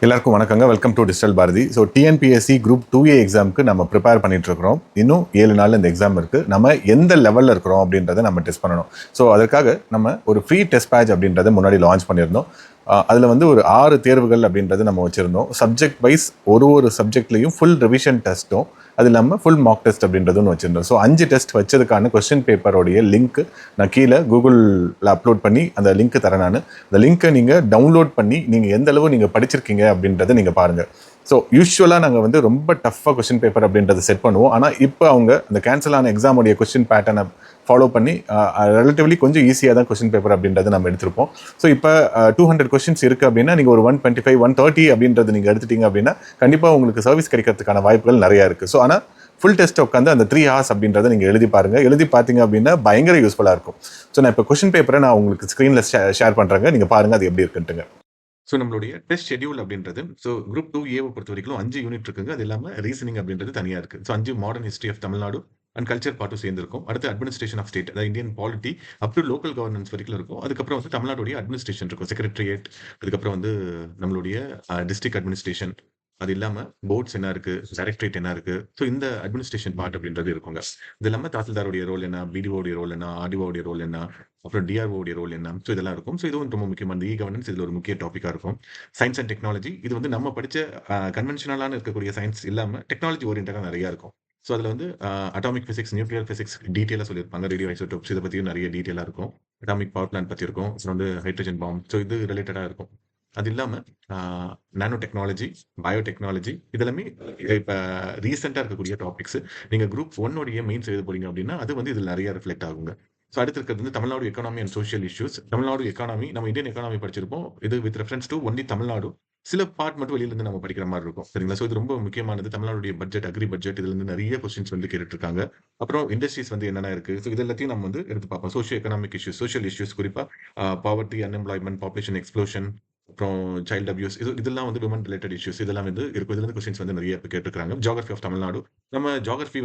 எல்லாருக்கும் வணக்கங்க. Welcome to digital Bharathi. So TNPSC group 2A எக்ஸாமுக்கு நம்ம ப்ரிப்பேர் பண்ணிட்டு இருக்கிறோம். இன்னும் 7 நாள் இந்த எக்ஸாம் இருக்கு. நம்ம எந்த லெவலில் இருக்கிறோம் அப்படின்றத நம்ம டெஸ்ட் பண்ணணும். ஸோ அதற்காக நம்ம ஒரு ஃப்ரீ டெஸ்ட் பேட்ச் அப்படின்றத முன்னாடி லான்ச் பண்ணியிருந்தோம். அதில் வந்து ஒரு 6 தேர்வுகள் அப்படின்றது நம்ம வச்சுருந்தோம். சப்ஜெக்ட் வைஸ் ஒரு சப்ஜெக்ட்லையும் ஃபுல் ரிவிஷன் டெஸ்ட்டும் அது இல்லாமல் ஃபுல் மார்க் டெஸ்ட் அப்படின்றதும் வச்சுருந்தோம். ஸோ 5 டெஸ்ட் வச்சதுக்கான கொஸ்டின் பேப்பரோடைய லிங்க் நான் கீழே கூகுளில் அப்லோட் பண்ணி அந்த லிங்க் தரேன். நான் அந்த லிங்க்கை நீங்கள் டவுன்லோட் பண்ணி நீங்கள் எந்த அளவு நீங்கள் படிச்சிருக்கீங்க அப்படின்றத நீங்கள் பாருங்கள். ஸோ யூஸ்வலாக நாங்கள் வந்து ரொம்ப டஃப்பாக கொஸ்டின் பேப்பர் அப்படின்றத செட் பண்ணுவோம். ஆனால் இப்போ அவங்க அந்த கேன்சல் ஆன எக்ஸாமுடைய கொஸ்டின் பேட்டர்னை ஃபாலோ பண்ணி ரிலேட்டிவ்லி கொஞ்சம் ஈஸியாக தான் கொஸ்டின் பேப்பர் அப்படின்றத நம்ம எடுத்திருப்போம். ஸோ இப்போ 200 கொஸ்டின்ஸ் இருக்குது அப்படின்னா நீங்கள் ஒரு 125, 130 அப்படின்றது நீங்கள் எடுத்துட்டீங்க அப்படின்னா கண்டிப்பாக உங்களுக்கு சர்வீஸ் கிடைக்கிறதுக்கான வாய்ப்புகள் நிறையா இருக்குது. ஸோ ஆனால் ஃபுல் டெஸ்ட் உட்காந்து அந்த 3 hours அப்படின்றத நீங்கள் எழுதி பாருங்கள். எழுதி பார்த்தீங்க அப்படின்னா பயங்கர யூஸ்ஃபுல்லாக இருக்கும். ஸோ நான் இப்போ கொஸ்டின் பேப்பரை நான் உங்களுக்கு ஸ்க்ரீனில் ஷேர் பண்ணுறேங்க. நீங்கள் பாருங்கள் அது எப்படி இருக்குன்ட்டுங்க. ஸோ நம்மளுடைய டெஸ்ட் ஷெட்யூல் அப்படின்றது குரூப் 2A பொறுத்த வரைக்கும் 5 யூனிட் இருக்குங்க. அது இல்லாமல் ரீசனிங் அப்படின்றது தனியாக இருக்குது. 5 modern history of Tamil Nadu and culture பார்ட்டும் சேர்ந்திருக்கும். அடுத்து அட்மினிஸ்ட்ரேஷன் ஆஃப் ஸ்டேட், அதாவது Indian polity up to local governance வரைக்கும் இருக்கும். அதுக்கப்புறம் தமிழ்நாடுடைய அட்மினிஸ்ட்ரேஷன் இருக்கும், செக்ரட்டரியேட். அதுக்கப்புறம் நம்மளுடைய டிஸ்ட்ரிக்ட் அட்மினிஸ்ட்ரேஷன். அது இல்லாமல் போர்ட்ஸ் என்ன இருக்கு, டைரக்டரேட் என்ன இருக்கு. ஸோ இந்த அட்மினிஸ்ட்ரேஷன் பார்ட் அப்படின்றது இருக்குங்க. இது இல்லாமல் தாசில்தாருடைய ரோல் என்ன, பிடிஓடைய ரோல் என்ன, ஆர்டிஓடைய ரோல் என்ன, அப்புறம் டிஆர்ஓடைய ரோல் என்ன. ஸோ இதெல்லாம் இருக்கும். ஸோ இதுவும் ரொம்ப முக்கியமான கவர்னன்ஸ் இதில் ஒரு முக்கிய டாப்பிக்காக இருக்கும். சயின்ஸ் அண்ட் டெக்னாலஜி, இது நம்ம படித்த கன்வென்ஷனலான இருக்கக்கூடிய சயின்ஸ் இல்லாமல் டெக்னாலஜி ஓரியன்டாக நிறையா இருக்கும். ஸோ அதில் அட்டாமிக் ஃபிசிக்ஸ், நியூக்ளியர் ஃபிசிக்ஸ் டீட்டெயிலாக சொல்லியிருப்பாங்க. ரேடியோ ஐசோடோப்ஸ் இதை பற்றியும் நிறைய டீட்டெயிலாக இருக்கும். அட்டாமிக் பவர் பிளான்ட் பற்றி இருக்கும். அப்புறம் ஹைட்ரஜன் பாம்பு. ஸோ இது ரிலேட்டடாக இருக்கும். அது இல்லாமல் நானோ டெக்னாலஜி, பயோடெக்னாலஜி இதெல்லாமே இப்போ ரீசெண்டாக இருக்கக்கூடிய டாபிக்ஸ். நீங்கள் குரூப் 1 மெயின்ஸ் எழுத போறீங்க அப்படின்னா அது இதில் நிறைய ரிஃப்ளெக்ட் ஆகுங்க. ஸோ அடுத்து இருக்கிறது Tamil Nadu economy and social issues. Tamil Nadu economy நம்ம இந்தியன் எக்கானமி படிச்சிருப்போம். இது with reference to only Tamil Nadu. சில பார்ட் மட்டும் வெளியிலிருந்து நம்ம படிக்கிற மாதிரி இருக்கும், சரிங்களா. ஸோ இது ரொம்ப முக்கியமானது. தமிழ்நாடுடைய பட்ஜெட், அக்ரி பட்ஜெட், இதுல இருந்து நிறைய கொஸ்டின்ஸ் கேட்டுட்டு இருக்காங்க. அப்புறம் இண்டஸ்ட்ரீஸ் என்னென்ன இருக்கு, ஸோ இது எல்லாத்தையும் நம்ம எடுத்து பார்ப்போம். Socio economic issues, social issues, குறிப்பா பாவர்ட்டி, அன்எம்ப்ளாய்மெண்ட், பாப்புலேஷன் எக்ஸ்ப்ளோஷன், அப்புறம் சைல்ட் அபியூஸ், இதெல்லாம் விமன் ரிலேட்டட் இஷ்யூஸ் இதெல்லாம் இருக்கும். இதுல இருந்து கொஸ்டின்ஸ் நிறைய கேட்டுருக்காங்க. Geography of Tamil Nadu. நம்ம geography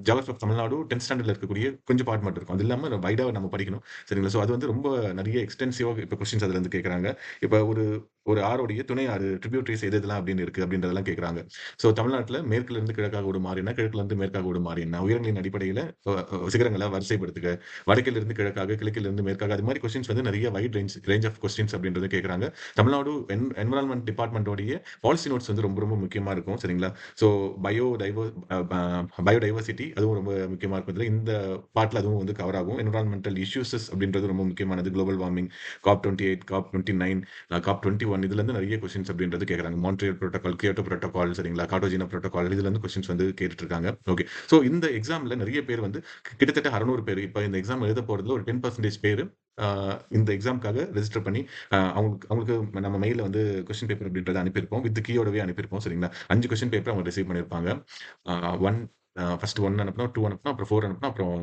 geography of Tamil Nadu 10th ஸ்டாண்டர்ட்ல இருக்கக்கூடிய கொஞ்சம் பார்ட் மட்டும் இருக்கும். அது இல்லாம வைடாக நம்ம படிக்கணும், சரிங்களா. ஸோ அது ரொம்ப நிறைய எக்ஸ்டென்சிவா இப்போ கொஸ்டின்ஸ் அதுல இருந்து கேட்கறாங்க. இப்போ ஒரு ஆறுடைய துணை ஆறு ட்ரிபியூட்டரிஸ் எதெல்லாம் அப்படின்னு இருக்கு அப்படின்றதெல்லாம் கேட்கறாங்க. ஸோ தமிழ்நாட்டில் மேற்குல இருந்து கிழக்காக ஓடும் ஆறு என்ன, கிழக்குல இருந்து மேற்காக ஓடும் ஆறு என்ன, உயரங்களின் அடிப்படையில் சிகரங்களை வரிசைப்படுத்துக, வடக்கில் இருந்து கிழக்காக, கிழக்கில் இருந்து மேற்காக, அது மாதிரி கொஸ்டின்ஸ் நிறைய வைட் ரேஞ்ச் ஆஃப் கொஸ்டின்ஸ் அப்படின்றது கேட்கறாங்க. தமிழ்நாடு என்விரான்மெண்ட் டிபார்ட்மெண்டோடைய பாலிசி நோட்ஸ் ரொம்ப ரொம்ப முக்கியமா இருக்கும், சரிங்களா. ஸோ பயோடைவர்சிட்டி அதுவும் ரொம்ப முக்கியமா இருக்கும். இதுல இந்த பார்ட்ல அதுவும் கவர் ஆகும். என்விரான்மெண்டல் இஷ்யூஸ் அப்படின்றது ரொம்ப முக்கியமானது. Global warming, COP28, COP29, COP21 இதுல இருந்து நிறைய கொஸ்டின்ஸ் அப்படின்றது கேட்கறாங்க. மான்ட்ரியல் புரோட்டோகால், கியோட்டோ புரோட்டோகால், சரிங்களா, கார்டோஜினா புரோட்டோகால், இதுல இருந்து கொஸ்டின்ஸ் கேட்டுட்டு இருக்காங்க. ஓகே. ஸோ இந்த எக்ஸாம்ல நிறைய பேர் கிட்டத்தட்ட 600 பேர் இப்போ இந்த எக்ஸாம் எழுத போறதுல ஒரு 10% பேர் இந்த எக்ஸாம்க்காக ரெஜிஸ்டர் பண்ணி அவங்களுக்கு நம்ம மெயில கொஸ்டின் பேப்பர் அப்படின்றத அனுப்பியிருப்போம். வித் கீயோடவே அனுப்பியிருப்போம், சரிங்களா. 5 கொஸ்டின் பேப்பர் அவங்க ரிசீவ் பண்ணியிருப்பாங்க. ஃபர்ஸ்ட் 1 அனுப்பினோம், 2 அனுப்பினோம், அப்புறம் 4 அனுப்பினோம், அப்புறம்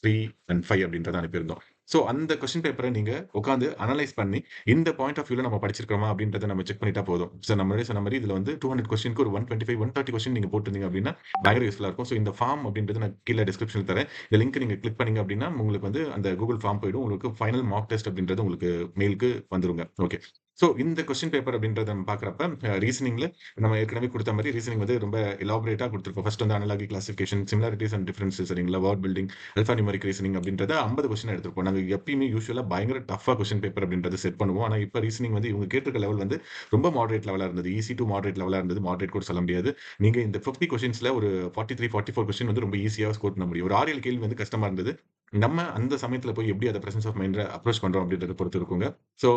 3 and 5 அப்படின்றத அனுப்பியிருந்தோம். ஸோ அந்த கொஸ்டின் பேப்பரை நீங்க உட்காந்து அனலைஸ் பண்ணி இந்த பாயிண்ட் ஆஃப் வியூல நம்ம படிச்சிருக்கோமா அப்படின்றத நம்ம செக் பண்ணிட்டா போதும். ஸோ நம்ம சொன்ன மாதிரி இதுல 200 கொஸ்டினுக்கு ஒரு 125, 130 கொஸ்டின் நீங்க போட்டுருந்தீங்க அப்படின்னா பயங்கர யூஸ்ஃபுல்லா இருக்கும். ஸோ இந்த ஃபார்ம் அப்படின்றது நான் கீழே டிஸ்கிரிப்ஷன் தரேன். இந்த லிங்க் நீங்க கிளிக் பண்ணீங்க அப்படின்னா உங்களுக்கு அந்த கூகுள் ஃபார்ம் போயிடும். உங்களுக்கு ஃபைனல் மார்க் டெஸ்ட் அப்படின்றது உங்களுக்கு மெயிலுக்கு வந்துருங்க. ஓகே. ஸோ இந்த கொஸ்டின் பேப்பர் அப்படின்றத நம்ம பார்க்குறப்ப ரீசனிங்ல நம்ம ஏற்கனவே கொடுத்த மாதிரி ரீசனிங் ரொம்ப எலாபரேட்டா கொடுத்துருப்போம். First analogy classification, similarities and differences, சரிங்களா, word building, alpha numeric reasoning அப்படின்றத 50 கொஸ்டின் எடுத்துருப்போம். நாங்கள் எப்பயுமே யூஸ்வலா பயங்கர டஃபா கொஸ்டின் பேப்பர் அப்படின்றது செட் பண்ணுவோம். ஆனால் இப்போ ரீசனிங் இவங்க கேட்டிருக்க லெவல் ரொம்ப மாடரேட் லெவலாக இருந்தது. ஈஸி டு மாடரேட் லெவலாக இருந்தது. மாடரேட் கூட சொல்ல முடியாது. நீங்க இந்த 50 கொஸ்டின்ஸ்ல ஒரு 43, 44 கொஸ்டின் ரொம்ப ஈஸியாக ஸ்கோர் பண்ண முடியும். ஒரு 6-7 கேள்வி கஷ்டமா இருந்தது. நம்ம அந்த சமயத்துல போய் எப்படி அதை பிரசன்ஸ் ஆஃப் மைண்ட் அப்ரோச் பண்றோம் அப்படின்றத பொறுத்து இருக்குங்க. ஸோ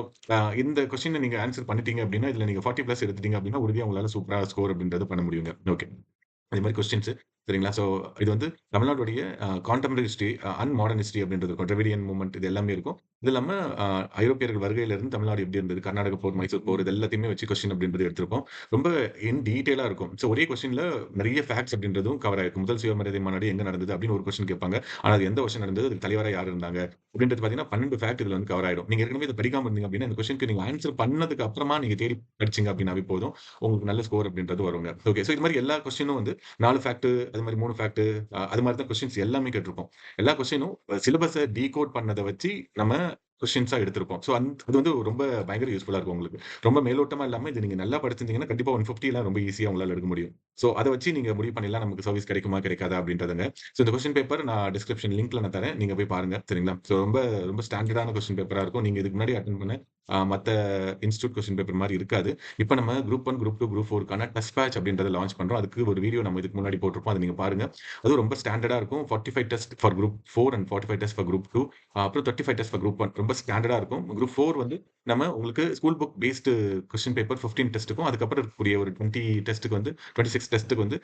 இந்த கொஸ்டினை நீங்க ஆன்சர் பண்ணிட்டீங்க அப்படின்னா, இதுல நீங்க 40+ எடுத்துட்டீங்க அப்படின்னா உறுதியா உங்களால சூப்பரா ஸ்கோர் அப்படின்றது பண்ண முடியுங்க. ஓகே. அதே மாதிரி கொஸ்டின்ஸ், சரிங்களா. ஸோ இது தமிழ்நாடுடைய contemporary history and modern history அப்படின்றது இருக்கும். டிராவிடியன் மூவ்மெண்ட் இது எல்லாமே இருக்கும். இது இல்லாம ஐரோப்பியர்கள் வருகையிலிருந்து தமிழ்நாடு எப்படி இருந்தது, கர்நாடக போர், மைசூர் போர், இது எல்லாத்தையுமே வச்சு கொஸ்டின் அப்படின்றது எடுத்திருப்போம். ரொம்ப இன் டீடைலா இருக்கும். ஸோ ஒரே கொஸ்டின்ல நிறைய ஃபேக்ட்ஸ் அப்படின்றதும் கவர் ஆயிருக்கும். முதல் சுயமரியாதை மாநாடு எங்க நடந்தது அப்படின்னு ஒரு கொஸ்டின் கேட்பாங்க. ஆனா அது எந்த வருஷம் நடந்தது, அதுக்கு தலைவரா யார் இருந்தாங்க அப்படின்றது பார்த்தீங்கன்னா 12 ஃபேக்ட் இதுல கவர் ஆயிடும். நீங்க ஏற்கனவே இதை படிக்காம இருந்தீங்க அப்படின்னா இந்த கொஸ்டினுக்கு நீங்க ஆன்சர் பண்ணதுக்கு அப்புறமா நீங்க தேடி படிச்சீங்க அப்படின்னாவே போதும், உங்களுக்கு நல்ல ஸ்கோர் அப்படின்றது வருங்க. ஓகே. ஸோ இது மாதிரி எல்லா கொஸ்டினும் 4 ஃபேக்ட், அது மாதிரி 3 ஃபேக்ட், அது மாதிரி தான் கொஸ்டின்ஸ் எல்லாமே கேட்டிருப்போம். எல்லா கொஸ்டினும் சிலபஸை டீகோட் பண்ணதை வச்சு நம்ம கொஸ்டின்ஸா எடுத்திருப்போம். ஸோ அது வந்து ரொம்ப பயங்கர யூஸ்ஃபுல்லா இருக்கும் உங்களுக்கு. ரொம்ப மேலோட்டமா இல்லாம இது நீங்க நல்லா படிச்சிருந்தீங்கன்னா, கண்டிப்பா 150லாம் ரொம்ப ஈஸியா உங்களால எடுக்க முடியும். ஸோ அத வச்சு நீங்க முடிவு பண்ணிடலாம் நமக்கு சர்வீஸ் கிடைக்குமா, கிடைக்காதா அப்படின்றதுங்க. ஸோ இந்த கொஸ்டின் பேப்பர் நான் டிஸ்கிரிப்ஷன் லிங்க்ல நான் தரேன். நீங்க போய் பாருங்க. சரிங்களா? ஸோ ரொம்ப ரொம்ப ஸ்டாண்டர்டான கொஸ்டின் பேப்பரா இருக்கும். நீங்க இதுக்கு முன்னாடி அட்டெண்ட் பண்ண மத்த இன்ஸ்டிடியூட் கொஸ்டின் பேப்பர் மாரி இருக்காது. இப்ப நம்ம குரூப் 1, குரூப் 2, குரூப் 4க்கான டெஸ்ட் பேட்ச் அப்படின்றத லான்ச் பண்றோம். அதுக்கு ஒரு வீடியோ நம்ம இதுக்கு முன்னாடி போட்டிருப்போம். அத நீங்க பாருங்க. அதுவும் ரொம்ப ஸ்டாண்டர்டா இருக்கும். 45 test for group 4 and 45 test for group 2 அப்புறம் 35 டெஸ்ட் ஃபார் குரூப் 1 ரொம்ப ஸ்டாண்டர்டா இருக்கும். குரூப் 4 வந்து நம்ம உங்களுக்கு school book based question paper 15 டெஸ்ட்டுக்கும் அதுக்கப்புறம் இருக்கக்கூடிய ஒரு 20 டெஸ்ட்டுக்கு வந்து 26 டெஸ்ட்டுக்கு வந்து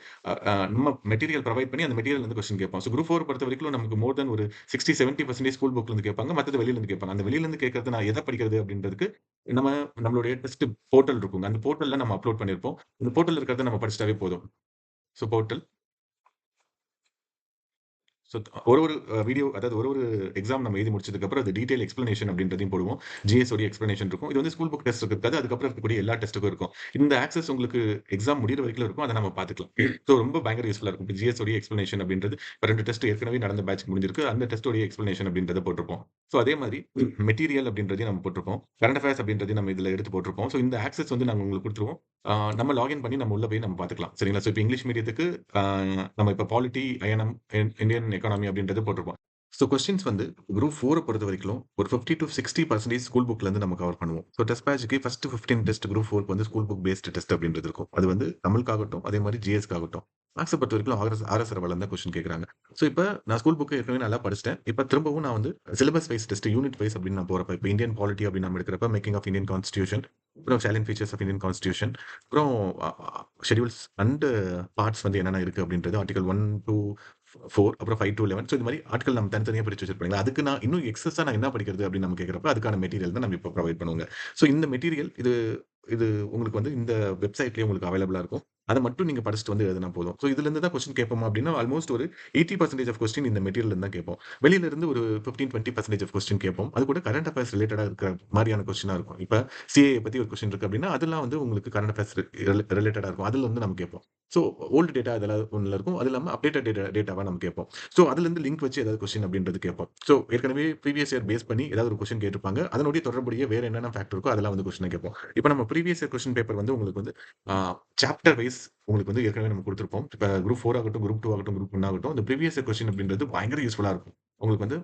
நம்ம மெட்டீரியல் ப்ரொவைட் பண்ணி அந்த மெட்டீரியல் வந்து கொஸ்டின் கேட்போம். ஸோ குரூப் 4 பொறுத்த வரைக்கும் நமக்கு மோர் தென் ஒரு 60, 70% ஸ்கூல் புக்ல இருந்து கேட்பாங்க. மத்தது வெளியில இருந்து கேட்பாங்க. அந்த வெளியில இருந்து கேட்கறது நான் எத படிக்கிறது அப்படின்றதுக்கு நம்ம நம்மளுடைய டெஸ்ட் போர்ட்டல் இருக்குங்க. அந்த போர்ட்டல்ல நம்ம அப்லோட் பண்ணியிருப்போம். அந்த போர்ட்டல்ல இருக்கிறத நம்ம படிச்சிட்டாவே போதும். ஸோ போர்ட்டல் ஸோ ஒரு ஒரு வீடியோ அதாவது ஒரு ஒரு எக்ஸாம் நம்ம எழுதி முடிச்சதுக்கப்புறம் அது டீடைல் எக்ஸ்ப்ளனேஷன் அப்படின்றதையும் போடுவோம். ஜிஎஸ் உடைய எக்ஸ்ப்ளனேஷன் இருக்கும். இது வந்து ஸ்கூல் புக் டெஸ்ட் இருக்காது. அதுக்கப்புறம் இருக்கக்கூடிய எல்லா டெஸ்ட்டுக்கும் இருக்கும். இந்த ஆக்சஸ் உங்களுக்கு எக்ஸாம் முடியிற வரைக்கும் இருக்கும். அத நம்ம பார்த்துக்கலாம். ஸோ ரொம்ப பயங்கர யூஸ்ஃபுல்லா இருக்கும். இப்ப ஜிஎஸ் உடைய எக்ஸ்ப்ளனேஷன் அப்படின்றது இப்ப 2 டெஸ்ட் ஏற்கனவே நடந்த பேட்ச் முடிஞ்சிருக்கு. அந்த டெஸ்ட் உடைய எக்ஸ்ப்ளனேஷன் அப்படின்றத போட்டிருப்போம். ஸோ அதே மாதிரி மெட்டீரியல் அப்படின்றதையும் நம்ம போட்டிருப்போம். கரண்ட் அஃபேர்ஸ் அப்படின்றதையும் நம்ம இதுல எடுத்து போட்டிருப்போம். ஸோ இந்த ஆக்சஸ் வந்து நாங்க உங்களுக்கு குடுத்துருவோம். நம்ம லாகின் பண்ணி நம்ம உள்ள போய் நம்ம பார்த்துக்கலாம். சரிங்களா? ஸோ இப்ப இங்கிலீஷ் மீடியத்துக்கு ஆ நம்ம இப்ப பாலிட்டி, ஐஎன்எம், இந்தியன் எக்கானமி அப்படின்றது போட்டிருப்போம். ஸோ கொஸ்டின்ஸ் வந்து குரூப் 4 பொறுத்தவரைக்கும் ஒரு 50 to 60% ஸ்கூல் புக்ல இருந்து நம்ம கவர் பண்ணுவோம். ஸோ டெஸ்ட் பேட்ச்க்கு ஃபர்ஸ்ட் 15 டெஸ்ட் குரூப் 4க்கு வந்து ஸ்கூல் புக் பேஸ்ட் டெஸ்ட் அப்படின்றது இருக்கும். அது வந்து தமிழுக்காகட்டும், அதே மாதிரி ஜிஎஸ்க்காகட்டும். மேத்ஸ பொறுத்தவரைக்கும் ஆர்எஸ் ரவலன் தான் கொஸ்டின் கேட்கறாங்க. ஸோ இப்ப நான் ஸ்கூல் புக் ஏற்கனவே நல்லா படிச்சுட்டேன். இப்ப திரும்பவும் நான் வந்து syllabus wise test, unit wise அப்படின்னு நான் போறப்ப, இப்ப இந்தியன் பாலிட்டி அப்படின்னு நம்ம எடுக்கிறப்ப மேக்கிங் ஆஃப் இந்தியன் கான்ஸ்டிடியூஷன், அப்புறம் salient features of Indian constitution, அப்புறம் ஷெட்யூல்ஸ் அண்ட் பார்ட்ஸ் வந்து என்னென்ன இருக்கு அப்படின்றது ஆர்டிகல் 1 to 4 அப்புறம் 5 to 11. ஸோ இந்த மாதிரி ஆட்கள் நம்ம தனித்தனியா பிரிச்சு வச்சிருப்பாங்க. அதுக்கு நான் இன்னும் எக்ஸஸா நான் என்ன படிக்கிறது அப்படின்னு நம்ம கேட்கிறப்ப அதுக்கான மெட்டீரியல் தான் நம்ம இப்போ ப்ரொவைட் பண்ணுவோங்க. ஸோ இந்த மெட்டீரியல் இது இது உங்களுக்கு வந்து இந்த வெப்சைட்லயே உங்களுக்கு அவைலபிளா இருக்கும். அத மட்டும் நீங்க படிச்சுட்டு வந்து எழுதினா போதும். ஸோ இதுல இருந்து தான் கொஸ்டின் கேட்போமா அப்படின்னா ஆல்மோஸ்ட் ஒரு 80% ஆஃப் கொஸ்டின் இந்த மெட்டீரியல்ல இருந்து தான் கேட்போம். வெளியில இருந்து ஒரு 15, 20% ஆஃப் கொஸ்டின் கேட்போம். அது கூட கரண்ட் அஃபேர்ஸ் ரிலேட்டடா இருக்கிற மாதிரியான கொஸ்டினா இருக்கும். இப்ப சிஏஏ பத்தி ஒரு கொஸ்டின் இருக்கு அப்படின்னா அதெல்லாம் வந்து உங்களுக்கு கரண்ட் அஃபேர்ஸ் ரிலேட்டடா இருக்கும். அதுல இருந்து நம்ம கேட்போம். ஸோ ஓல்டு டேட்டா அதெல்லாம் ஒண்ணுல இருக்கும். அது இல்லாம அப்டேட்டட் டேட்டாவா நம்ம கேட்போம். ஸோ அதுலேருந்து லிங்க் வச்சு ஏதாவது கொஸ்டின் அப்படின்றது கேட்போம். ஸோ ஏற்கனவே ப்ரீவியஸ் இயர் பேஸ் பண்ணி ஏதாவது ஒரு கொஸ்டின் கேட்டிருப்பாங்க. அதனுடைய தொடர்புடைய வேற என்னென்ன ஃபேக்டர் இருக்கோ அதெல்லாம் வந்து கொஸ்டின் கேட்போம். இப்போ நம்ம ப்ரீவியஸ் இயர் கொஸ்டின் பேப்பர் வந்து உங்களுக்கு வந்து சாப்டர் வைஸ் உங்களுக்கு வந்து ஏற்கனவே நம்ம கொடுத்துருப்போம். இப்போ குரூப் 4 ஆகட்டும், குரூப் 2 ஆகட்டும், குரூப் 1 ஆகட்டும், இந்த ப்ரீவியஸ் இயர் கொஸ்டின் அப்படின்றது பயங்கர யூஸ்ஃபுல்லா இருக்கும். உங்களுக்கு வந்து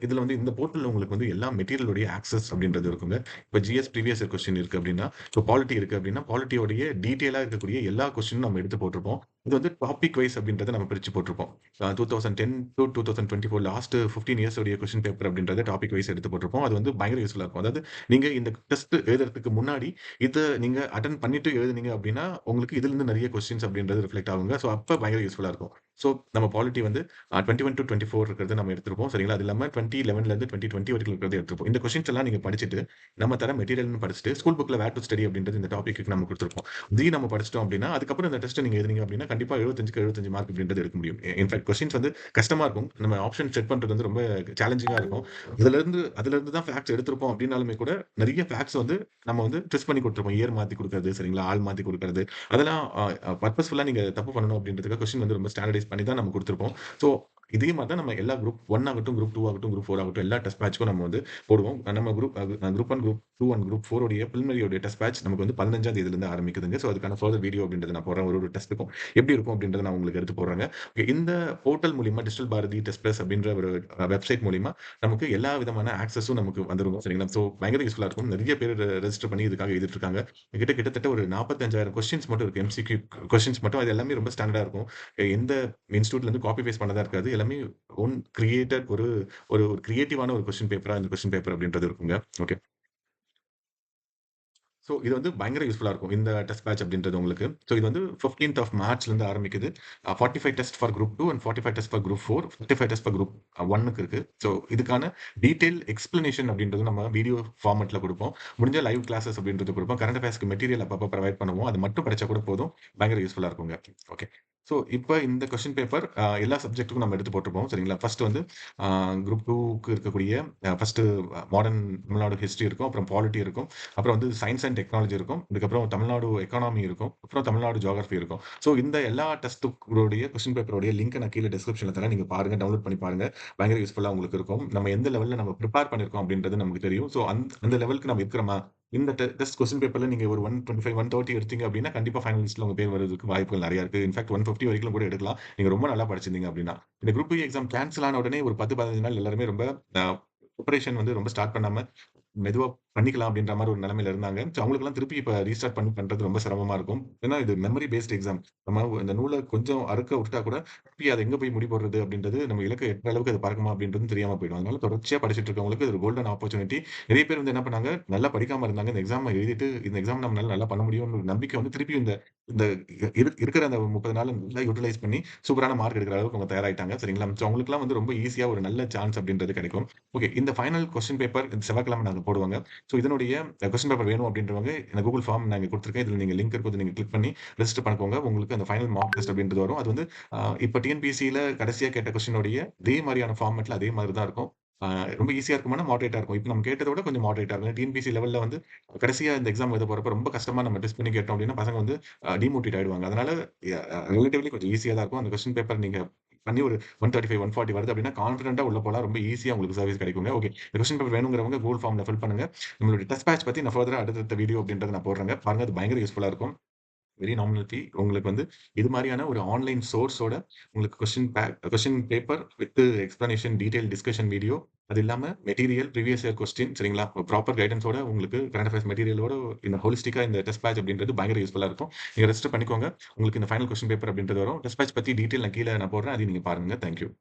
இதுல வந்து இந்த போர்ட்டல்ல உங்களுக்கு வந்து எல்லா மெட்டீரியலுடைய ஆக்சஸ் அப்படின்றது இருக்குங்க. இப்ப ஜிஎஸ் ப்ரீவியஸ் இயர் கொஸ்டின் இருக்கு அப்படின்னா, இப்போ பாலிட்டி இருக்கு அப்படின்னா, பாலிட்டியோடைய டீட்டெயிலா இருக்கக்கூடிய எல்லா கொஸ்டினும் நம்ம எடுத்து போட்டிருப்போம். இது வந்து டாபிக் வைஸ் அப்படின்றத நம்ம பிரிச்சு போட்டிருப்போம். 2010 to 2024 லாஸ்ட் 15 இயர்ஸ் உடைய கொஸ்டின் பேப்பர் அப்படின்றத டாபிக் வைஸ் எடுத்து போட்டிருப்போம். அது வந்து பயங்கர யூஸ்ஃபுல்லா இருக்கும். அதாவது நீங்க இந்த டெஸ்ட் எழுதுறதுக்கு முன்னாடி இத நீங்க அட்டெண்ட் பண்ணிட்டு எழுதுனீங்க அப்படின்னா, உங்களுக்கு இதுல இருந்து நிறைய கொஸ்டின்ஸ் அப்படின்றது ரிஃப்ளெக்ட் ஆகுங்க. ஸோ அப்ப பயங்கர யூஸ்ஃபுல்லா இருக்கும். ஸோ நம்ம பாலிட்டி வந்து 21 to 24 இருக்கிறத நம்ம எடுத்திருப்போம். சரிங்களா? அது இல்லாம 2011ல இருந்து 2020 வரைக்கும் இருக்கிறத எடுத்திருப்போம். இந்த கொஸ்டின்ஸ் எல்லாம் நீங்க படிச்சுட்டு, நம்ம தர மெட்டீரியல்னு படிச்சுட்டு, ஸ்கூல் புக்ல வேர் டூ ஸ்டடி அப்படின்றது இந்த டாபிக்கு நம்ம குடுத்திருப்போம். இதையும் நம்ம படிச்சுட்டோம் அப்படின்னா, அதுக்கப்புறம் இந்த டெஸ்ட்ட நீங்க எழுதுனீங்க அப்படின்னா, கண்டிப்பா 75க்கு 75 மார்க் அப்படின்றது எடுக்க முடியும். இன்ஃபாக்ட் கொஸ்டின்ஸ் வந்து கஷ்டமா இருக்கும். நம்ம ஆப்ஷன் செக் பண்றது வந்து ரொம்ப சேலஞ்சிங்கா இருக்கும். அதுல இருந்து தான் ஃபேக்ட்ஸ் எடுத்திருப்போம் அப்படின்னாலுமே கூட, நிறைய ஃபேக்ட்ஸ் வந்து நம்ம வந்து ட்விஸ்ட் பண்ணி குடுத்திருப்போம். இயர் மாத்தி குடுக்கறது, சரிங்களா? ஆள் மாத்தி குடுக்கறது. அதெல்லாம் பர்ப்பஸ்ஃபுல்லா நீங்க தப்பு பண்ணணும் அப்படின்றதுக்காக கொஸ்டின் வந்து ரொம்ப ஸ்டாண்டர்டைஸ் பண்ணி தான் நம்ம குடுத்திருப்போம். ஸோ இதே மாரி தான் நம்ம எல்லா குரூப் 1 ஆகட்டும், குரூப் 2 ஆகட்டும், குரூப் 4 ஆகட்டும் எல்லா டெஸ்ட் பேட்ச்க்கும் நம்ம வந்து போடுவோம். நம்ம குரூப் 1, குரூப் 2 அண்ட் குரூப் 4 உடைய பிரிலிமினரி டெஸ்ட் பேட்ச் நமக்கு வந்து 15ஆம் தேதியிலிருந்து ஆரம்பிக்குதுங்க. ஸோ அதுக்கான ஃபர்தர் வீடியோ அப்படின்றத நான் போடுறேன். ஒரு டெஸ்ட்டுக்கும் எப்படி இருக்கும் அப்படின்றத நான் உங்களுக்கு எடுத்து போடுறேங்க. ஓகே, இந்த போர்ட்டல் மூலியமா டிஜிட்டல் பாரதி டெஸ்ட் பிளஸ் அப்படின்ற ஒரு வெப்சைட் மூலியமா நமக்கு எல்லா விதமான ஆக்சஸும் நமக்கு வந்துரும். சரிங்களா? ஸோ பயங்கர யூஸ்ஃபுல்லா இருக்கும். நிறைய பேர் ரெஜிஸ்டர் பண்ணி இதுக்காக எழுதிட்டு இருக்காங்க. கிட்டத்தட்ட ஒரு 45,000 கொஸ்டின்ஸ் மட்டும் இருக்கு. எம்சிக்யூ கொஸ்டின்ஸ் மட்டும். அது எல்லாமே ரொம்ப ஸ்டாண்டர்டா இருக்கும். எந்த இன்ஸ்டிடியூட்ல இருந்து காப்பி பேஸ்ட் பண்ணதா இருக்காது. எல்லாமே ஓன் கிரியேட்டட் ஒரு ஒரு ஒரு கிரியேட்டிவான ஒரு கொஸ்டின் பேப்பரா இந்த கொஸ்டின் பேப்பர் அப்படின்றது இருக்குங்க. ஓகே. ஸோ இது வந்து பயங்கர யூஸ்ஃபுல்லா இருக்கும். இந்த டெஸ்ட் பேட்ச் அப்படின்றது உங்களுக்கு. ஸோ இது வந்து 15த் ஆஃப் மார்ச்லேருந்து ஆரம்பிக்குது. 45 test for group 2 and 45 test for group 4, 55 test for group 1க்கு இருக்கு. ஸோ இதுக்கான டீடைல் எக்ஸ்பிளனேஷன் அப்படின்றது நம்ம வீடியோ ஃபார்மட்ல குடுப்போம். முடிஞ்சா லைவ் கிளாஸஸ் அப்படின்றது குடுப்போம். கரண்ட் அஃபேர்ஸ்க்கு மெட்டீரியல் அப்பப்போ ப்ரொவைட் பண்ணுவோம். அது மட்டும் படிச்சா கூட போதும். பயங்கர யூஸ்ஃபுல்லா இருக்குங்க. ஓகே. ஸோ, இப்ப இந்த கொஸ்டின் பேப்பர் எல்லா சப்ஜெக்ட்டுக்கும் நம்ம எடுத்து போட்டுருப்போம். சரிங்களா? ஃபர்ஸ்ட் வந்து குரூப் 2க்கு இருக்கக்கூடிய ஃபர்ஸ்ட்டு மாடர்ன் தமிழ்நாடு ஹிஸ்டரி இருக்கும். அப்புறம் பாலிட்டி இருக்கும். அப்புறம் வந்து சயன்ஸ் அண்ட் டெக்னாலஜி இருக்கும். இதுக்கப்புறம் தமிழ்நாடு எக்கானமி இருக்கும். அப்புறம் தமிழ்நாடு ஜியோகிராஃபி இருக்கும். ஸோ, இந்த எல்லா டெஸ்ட்டுடைய கொஸ்டின் பேப்பருடைய லிங்க்க நான் கீழ டிஸ்கிரிப்ஷன்ல தரேன். நீங்க பாருங்க. டவுன்லோட் பண்ணி பாருங்க. பயங்கர யூஸ்ஃபுல்லா உங்களுக்கு இருக்கும். நம்ம எந்த லெவல்ல நம்ம பிரிப்பேர் பண்ணியிருக்கோம் அப்படின்றது நமக்கு தெரியும். ஸோ, அந்த லெவலுக்கு நம்ம இருக்கிறோமா? இந்த டெஸ்ட் கொஸ்டின் பேப்பர்ல நீங்க ஒரு 125, 130 எடுத்தீங்க அப்படின்னா, கண்டிப்பா ஃபைனல் லிஸ்ட்ல உங்க பேர் வரதுக்கு வாய்ப்புகள் நெறைய இருக்கு. இன்ஃபாக்ட் 150 வரைக்கும் கூட எடுக்கலாம். நீங்க ரொம்ப நல்லா படிச்சிருந்தீங்க அப்படின்னா. இந்த குரூப் 2 எக்ஸாம் கேன்சல் ஆன உடனே ஒரு 10, 15 நாள் எல்லாருமே ரொம்ப அ பிரிப்பரேஷன் வந்து ரொம்ப ஸ்டார்ட் பண்ணாம, மெதுவா பண்ணிக்கலாம் அப்படின்ற மாரி ஒரு நிலைமையில இருந்தாங்க. ஸோ அவங்களுக்கெல்லாம் திருப்பி இப்ப ரீஸ்டார்ட் பண்றது ரொம்ப சிரமமா இருக்கும். ஏன்னா இது மெமரி பேஸ்ட் எக்ஸாம். நம்ம இந்த நூல கொஞ்சம் அறுக்க விட்டுட்டா கூட, திருப்பி அத எங்க போய் முடி போடுறது அப்படின்றது, நம்ம இலக்க எட்டுற அளவுக்கு அது பறக்குமா அப்படின்றதும் தெரியாம போயிடும். அதனால தொடர்ச்சியா படிச்சுட்டு இருக்கவங்களுக்கு இது ஒரு கோல்டன் ஆப்பர்ச்சுனிட்டி. நெறைய பேர் வந்து என்ன பண்ணாங்க, நல்லா படிக்காம இருந்தாங்க. இந்த எக்ஸாம எழுதிட்டு, இந்த எக்ஸாம் நம்மளால நல்லா பண்ண முடியும்னு ஒரு நம்பிக்கை வந்து திருப்பி இந்த இந்த இருக்கிற அந்த 30 நாள நல்லா யுட்டிலைஸ் பண்ணி சூப்பரான மார்க் எடுக்கிற அளவுக்கு அவங்க தயாராயிட்டாங்க. சரிங்களா? ஸோ அவங்களுக்கெல்லாம் வந்து ரொம்ப ஈஸியா ஒரு நல்ல சான்ஸ் அப்படின்றது கிடைக்கும். ஓகே. இந்த ஃபைனல் கொஸ்டின் பேப்பர் இந்த செவ்வாய்க்கிழமை நாங்க போடுவாங்க. ஸோ இதனுடைய கொஸ்டின் பேப்பர் வேணும் அப்படின்றவங்க இந்த கூகுள் ஃபார்ம் நான் இங்க குடுத்துருக்கேன். இதுல நீங்க லிங்க் இருக்கும். நீங்க கிளிக் பண்ணி ரெஜிஸ்டர் பண்ணிக்கோங்க. உங்களுக்கு அந்த ஃபைனல் மார்க் டெஸ்ட் அப்படின்றது வரும். அது வந்து இப்ப டிஎன்பிஎஸ்சில கடைசியா கேட்ட கொஸ்டினுடைய அதே மாரியான ஃபார்மேட்ல அதே மாரி தான் இருக்கும். ஆ ரொம்ப ஈஸியா இருக்குமானா, மாடரேட்டா இருக்கும். இப்ப நம்ம கேட்டத விட கொஞ்சம் மாடரேட்டா இருக்கும். டிஎன்பிஎஸ்சி லெவல்ல வந்து கடைசியா இந்த எக்ஸாம் எழுத போறப்ப ரொம்ப கஷ்டமா நம்ம டெஸ்ட் பண்ணி கேட்டோம் அப்படின்னா, பசங்க வந்து டிமோட்டிவேட் ஆயிடுவாங்க. அதனால ரிலேட்டிவ்லி கொஞ்சம் ஈஸியா தான் இருக்கும். அந்த கொஸ்டின் பேப்பர் நீங்க பண்ணி ஒரு 135, 140 வருது அப்படின்னா, கான்ஃபிடென்ட்டா உள்ள போலாம். ரொம்ப ஈஸியா உங்களுக்கு சர்வீஸ் கிடைக்குங்க. ஓகே. இந்த கொஸ்டின் பேப்பர் வேணுங்கிறவங்க கூகுள் ஃபார்ம்ல ஃபில் பண்ணுங்க. நம்மளுடைய டெஸ்ட் பேட்ச் பத்தி நான் ஃபர்தரா அடுத்தடுத்த வீடியோ அப்படின்றத நான் போடுறேங்க. பாருங்க அது பயங்கர யூஸ்ஃபுல்லா இருக்கும். வெரி நாமினல் ஃபீ. உங்களுக்கு வந்து இது மாரியான ஒரு ஆன்லைன் சோர்ஸோட உங்களுக்கு question paper with explanation, detail discussion video. அது இல்லாம மெட்டீரியல், ப்ரீவியஸ் இயர் கொஸ்டின் சரிங்களா? ப்ராப்பர் கைடன்ஸோட உங்களுக்கு கரண்ட் அஃபேர்ஸ் மெட்டீரியலோட இந்த ஹோலிஸ்டிக்கா இந்த டெஸ்ட் பேட்ச் அப்படின்றது பயங்கர யூஸ்ஃபுல்லா இருக்கும். நீங்க ரெஜிஸ்டர் பண்ணிக்கோங்க. உங்களுக்கு இந்த ஃபைனல் கொஸ்டின் பேப்பர் அப்படின்றது வரும். டெஸ்ட் பேட்ச் பத்தி டீட்டெயில் நான் கீழ போடுறேன். அதையும் நீங்க பாருங்க. Thank you.